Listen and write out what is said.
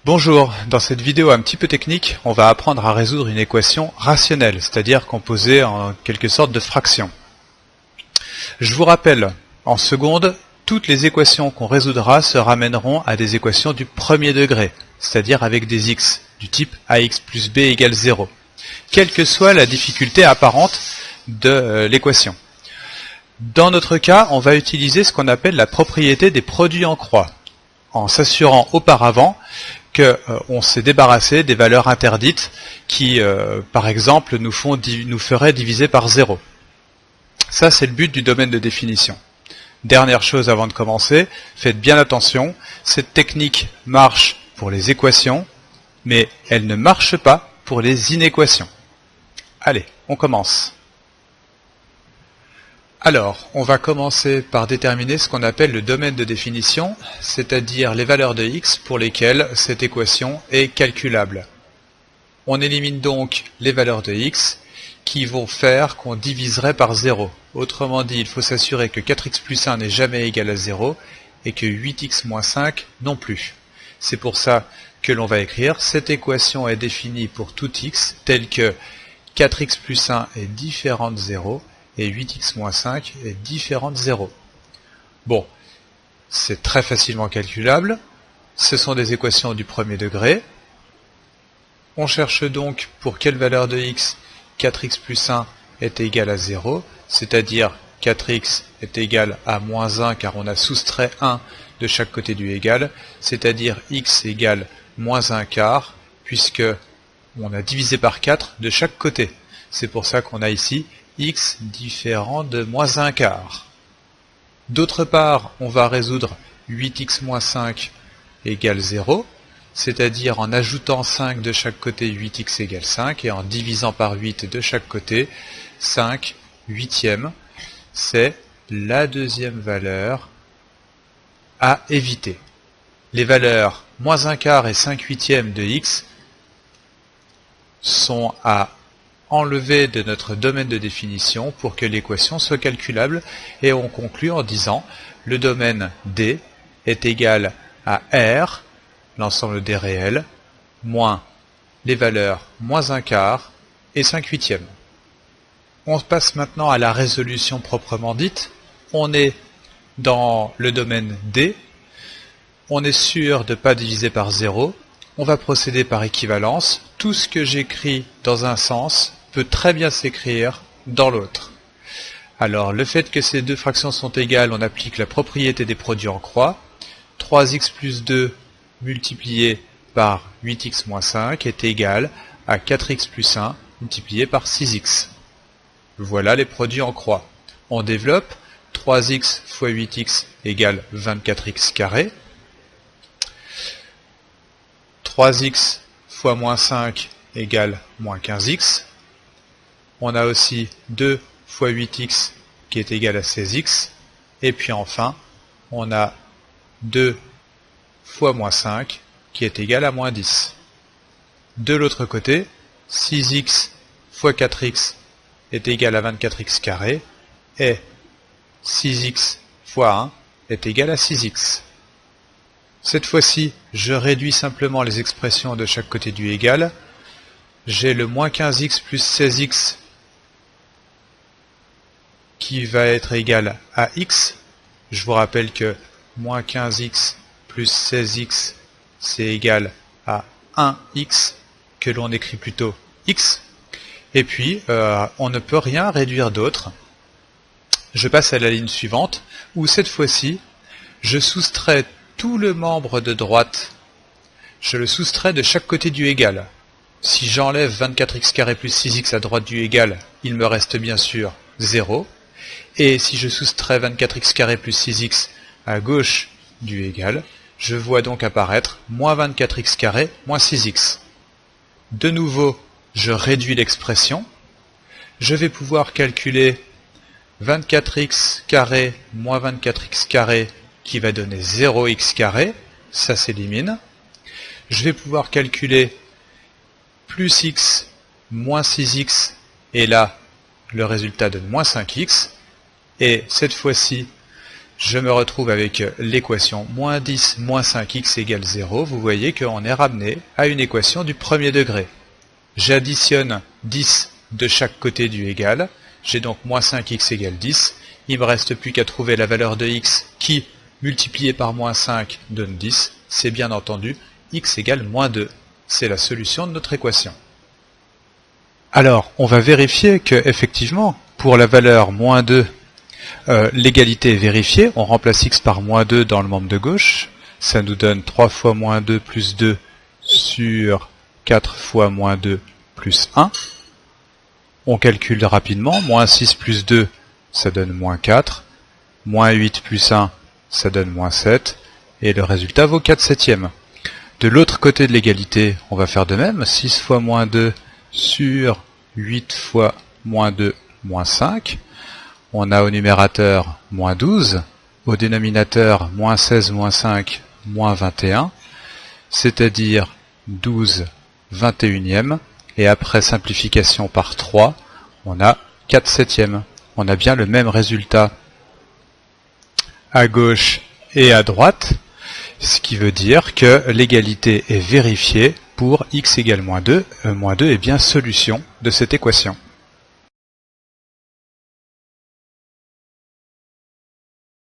Bonjour, dans cette vidéo un petit peu technique, on va apprendre à résoudre une équation rationnelle, c'est-à-dire composée en quelque sorte de fractions. Je vous rappelle, en seconde, toutes les équations qu'on résoudra se ramèneront à des équations du premier degré, c'est-à-dire avec des x, du type ax plus b égale 0, quelle que soit la difficulté apparente de l'équation. Dans notre cas, on va utiliser ce qu'on appelle la propriété des produits en croix, en s'assurant auparavant qu'on s'est débarrassé des valeurs interdites qui, par exemple, nous feraient diviser par 0. Ça, c'est le but du domaine de définition. Dernière chose avant de commencer, faites bien attention, cette technique marche pour les équations, mais elle ne marche pas pour les inéquations. Allez, on commence. Alors, on va commencer par déterminer ce qu'on appelle le domaine de définition, c'est-à-dire les valeurs de x pour lesquelles cette équation est calculable. On élimine donc les valeurs de x qui vont faire qu'on diviserait par 0. Autrement dit, il faut s'assurer que 4x plus 1 n'est jamais égal à 0 et que 8x moins 5 non plus. C'est pour ça que l'on va écrire cette équation est définie pour tout x tel que 4x plus 1 est différent de 0 et 8x moins 5 est différent de 0. Bon, c'est très facilement calculable. Ce sont des équations du premier degré. On cherche donc pour quelle valeur de x 4x plus 1 est égal à 0, c'est-à-dire 4x est égal à moins 1 car on a soustrait 1 de chaque côté du égal, c'est-à-dire x égale moins 1 quart, puisque on a divisé par 4 de chaque côté. C'est pour ça qu'on a ici x différent de moins 1 quart. D'autre part, on va résoudre 8x moins 5 égale 0, c'est-à-dire en ajoutant 5 de chaque côté, 8x égale 5, et en divisant par 8 de chaque côté, 5 huitièmes, c'est la deuxième valeur à éviter. Les valeurs moins 1 quart et 5 huitièmes de x sont à enlever de notre domaine de définition pour que l'équation soit calculable, et on conclut en disant le domaine D est égal à R, l'ensemble des réels, moins les valeurs moins 1 quart et 5 huitièmes. On passe maintenant à la résolution proprement dite. On est dans le domaine D, on est sûr de ne pas diviser par 0, on va procéder par équivalence. Tout ce que j'écris dans un sens peut très bien s'écrire dans l'autre. Alors, le fait que ces deux fractions sont égales, on applique la propriété des produits en croix. 3x plus 2 multiplié par 8x moins 5 est égal à 4x plus 1 multiplié par 6x. Voilà les produits en croix. On développe. 3x fois 8x égale 24x carré. 3x fois moins 5 égale moins 15x. On a aussi 2 fois 8x qui est égal à 16x. Et puis enfin, on a 2 fois moins 5 qui est égal à moins 10. De l'autre côté, 6x fois 4x est égal à 24x carré. Et 6x fois 1 est égal à 6x. Cette fois-ci, je réduis simplement les expressions de chaque côté du égal. J'ai le moins 15x plus 16x qui va être égal à x. Je vous rappelle que moins 15x plus 16x, c'est égal à 1x, que l'on écrit plutôt x. Et puis, on ne peut rien réduire d'autre. Je passe à la ligne suivante, où cette fois-ci, je soustrais tout le membre de droite. Je le soustrais de chaque côté du égal. Si j'enlève 24x carré plus 6x à droite du égal, il me reste bien sûr 0. Et si je soustrais 24x carré plus 6x à gauche du égal, je vois donc apparaître moins 24x carré moins 6x. De nouveau, je réduis l'expression. Je vais pouvoir calculer 24x carré moins 24x carré qui va donner 0x carré. Ça s'élimine. Je vais pouvoir calculer plus x moins 6x, et là, le résultat donne moins 5x. Et cette fois-ci, je me retrouve avec l'équation moins 10 moins 5x égale 0. Vous voyez qu'on est ramené à une équation du premier degré. J'additionne 10 de chaque côté du égal. J'ai donc moins 5x égale 10. Il ne me reste plus qu'à trouver la valeur de x qui, multiplié par moins 5, donne 10. C'est bien entendu x égale moins 2. C'est la solution de notre équation. Alors, on va vérifier que, effectivement, pour la valeur moins 2, l'égalité est vérifiée. On remplace x par moins 2 dans le membre de gauche. Ça nous donne 3 fois moins 2 plus 2 sur 4 fois moins 2 plus 1. On calcule rapidement. Moins 6 plus 2, ça donne moins 4. Moins 8 plus 1, ça donne moins 7. Et le résultat vaut 4 septièmes. De l'autre côté de l'égalité, on va faire de même. 6 fois moins 2 sur 8 fois moins 2, moins 5. On a au numérateur moins 12, au dénominateur moins 16, moins 5, moins 21, c'est-à-dire 12 21e, et après simplification par 3, on a 4 septièmes. On a bien le même résultat à gauche et à droite, ce qui veut dire que l'égalité est vérifiée pour x égale moins 2. Moins 2 est bien solution de cette équation.